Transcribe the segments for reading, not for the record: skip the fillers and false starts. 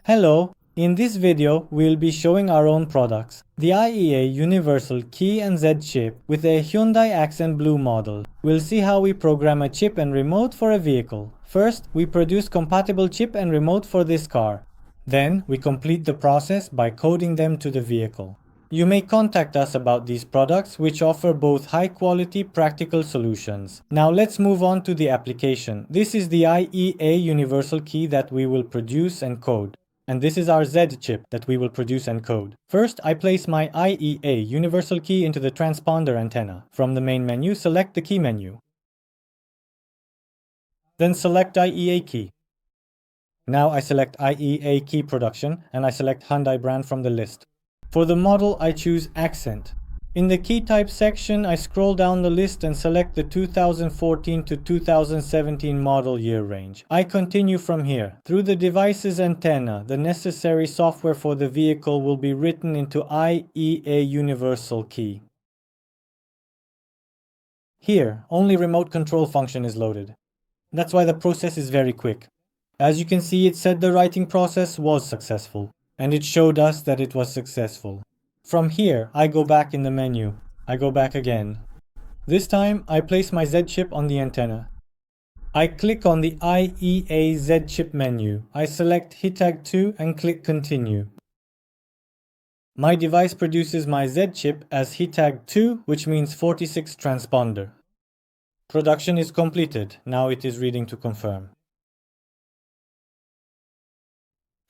Hello, in this video we'll be showing our own products, the IEA Universal Key and Zed-Chip with a Hyundai Accent Blue model. We'll see how we program a chip and remote for a vehicle. First, we produce compatible chip and remote for this car. Then, we complete the process by coding them to the vehicle. You may contact us about these products, which offer both high-quality practical solutions. Now let's move on to the application. This is the IEA Universal Key that we will produce and code. And this is our Zed-Chip that we will produce and code. First, I place my IEA Universal Key into the transponder antenna. From the main menu, select the key menu. Then select IEA key. Now I select IEA key production and I select Hyundai brand from the list. For the model, I choose Accent. In the key type section, I scroll down the list and select the 2014 to 2017 model year range. I continue from here. Through the device's antenna, the necessary software for the vehicle will be written into IEA Universal Key. Here, only remote control function is loaded. That's why the process is very quick. As you can see, it said the writing process was successful. And it showed us that it was successful. From here, I go back in the menu. I go back again. This time, I place my Z-chip on the antenna. I click on the IEA Z-chip menu. I select HITAG 2 and click Continue. My device produces my Z-chip as HITAG 2, which means 46 transponder. Production is completed. Now it is reading to confirm.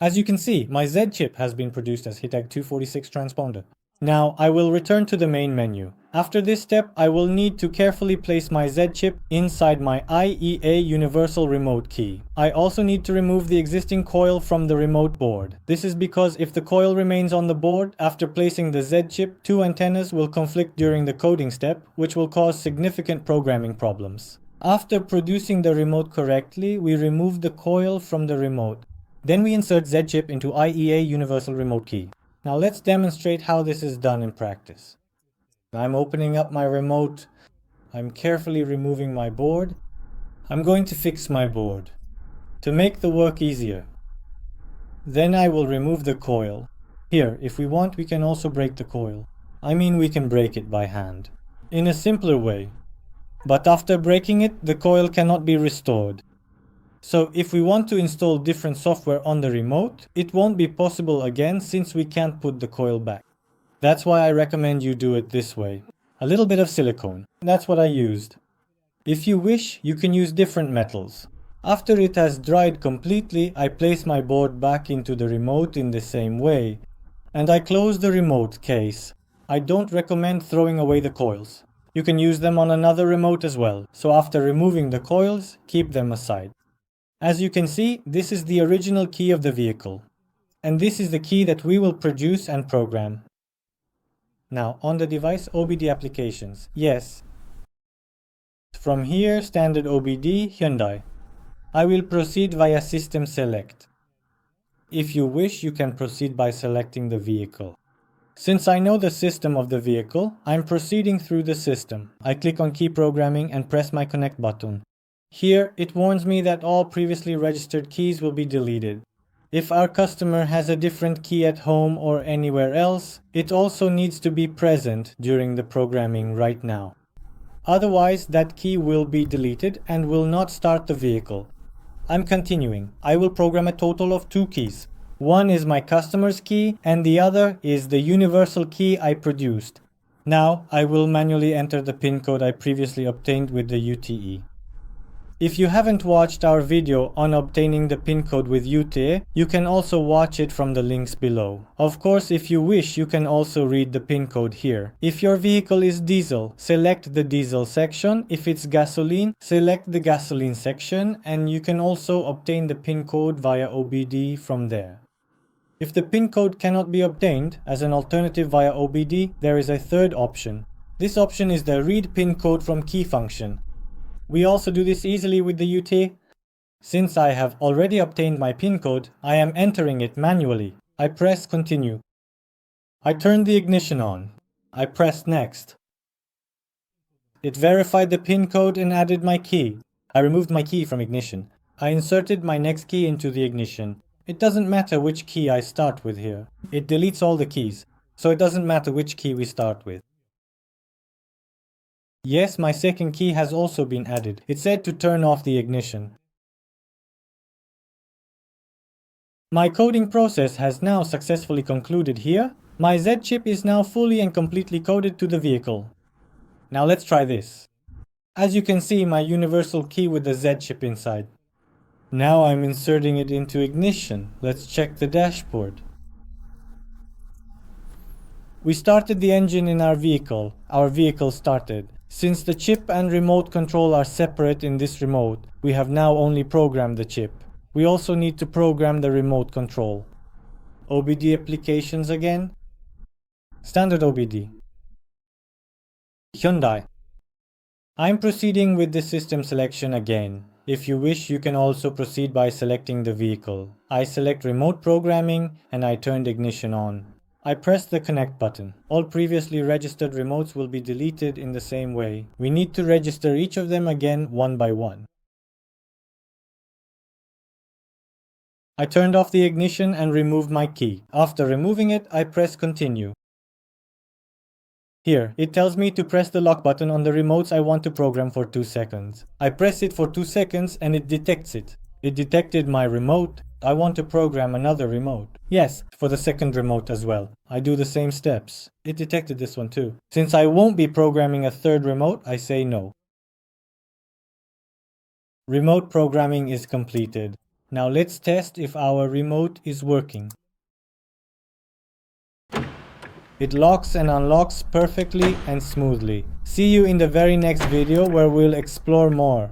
As you can see, my Z-chip has been produced as HITAG 246 transponder. Now, I will return to the main menu. After this step, I will need to carefully place my Z-chip inside my IEA Universal Remote Key. I also need to remove the existing coil from the remote board. This is because if the coil remains on the board, after placing the Z-chip, two antennas will conflict during the coding step, which will cause significant programming problems. After producing the remote correctly, we remove the coil from the remote. Then we insert Z-chip into IEA Universal Remote Key. Now let's demonstrate how this is done in practice. I'm opening up my remote. I'm carefully removing my board. I'm going to fix my board to make the work easier. Then I will remove the coil. Here, if we want, we can also break the coil. I mean, we can break it by hand in a simpler way. But after breaking it, the coil cannot be restored. So if we want to install different software on the remote, it won't be possible again since we can't put the coil back. That's why I recommend you do it this way. A little bit of silicone. That's what I used. If you wish, you can use different metals. After it has dried completely, I place my board back into the remote in the same way. And I close the remote case. I don't recommend throwing away the coils. You can use them on another remote as well. So after removing the coils, keep them aside. As you can see, this is the original key of the vehicle. And this is the key that we will produce and program. Now, on the device OBD applications. Yes. From here, standard OBD, Hyundai. I will proceed via System Select. If you wish, you can proceed by selecting the vehicle. Since I know the system of the vehicle, I'm proceeding through the system. I click on Key Programming and press my Connect button. Here, it warns me that all previously registered keys will be deleted. If our customer has a different key at home or anywhere else, it also needs to be present during the programming right now. Otherwise, that key will be deleted and will not start the vehicle. I'm continuing. I will program a total of 2 keys. One is my customer's key and the other is the universal key I produced. Now, I will manually enter the PIN code I previously obtained with the UTE. If you haven't watched our video on obtaining the PIN code with UTE, you can also watch it from the links below. Of course, if you wish, you can also read the PIN code here. If your vehicle is diesel, select the diesel section. If it's gasoline, select the gasoline section, and you can also obtain the PIN code via OBD from there. If the PIN code cannot be obtained, as an alternative via OBD, there is a third option. This option is the Read PIN code from key function. We also do this easily with the UT. Since I have already obtained my PIN code, I am entering it manually. I press Continue. I turn the ignition on. I press Next. It verified the PIN code and added my key. I removed my key from ignition. I inserted my next key into the ignition. It doesn't matter which key I start with here. It deletes all the keys, so it doesn't matter which key we start with. Yes, my second key has also been added. It said to turn off the ignition. My coding process has now successfully concluded here. My Zed-chip is now fully and completely coded to the vehicle. Now let's try this. As you can see, my universal key with the Zed-chip inside. Now I'm inserting it into ignition. Let's check the dashboard. We started the engine in our vehicle. Our vehicle started. Since the chip and remote control are separate in this remote, we have now only programmed the chip. We also need to program the remote control. OBD applications again. Standard OBD. Hyundai. I'm proceeding with the system selection again. If you wish, you can also proceed by selecting the vehicle. I select remote programming and I turned ignition on. I press the connect button. All previously registered remotes will be deleted in the same way. We need to register each of them again one by one. I turned off the ignition and removed my key. After removing it, I press continue. Here, it tells me to press the lock button on the remotes I want to program for 2 seconds. I press it for 2 seconds and it detects it. It detected my remote. I want to program another remote. Yes, for the second remote as well. I do the same steps. It detected this one too. Since I won't be programming a third remote, I say no. Remote programming is completed. Now let's test if our remote is working. It locks and unlocks perfectly and smoothly. See you in the very next video where we'll explore more.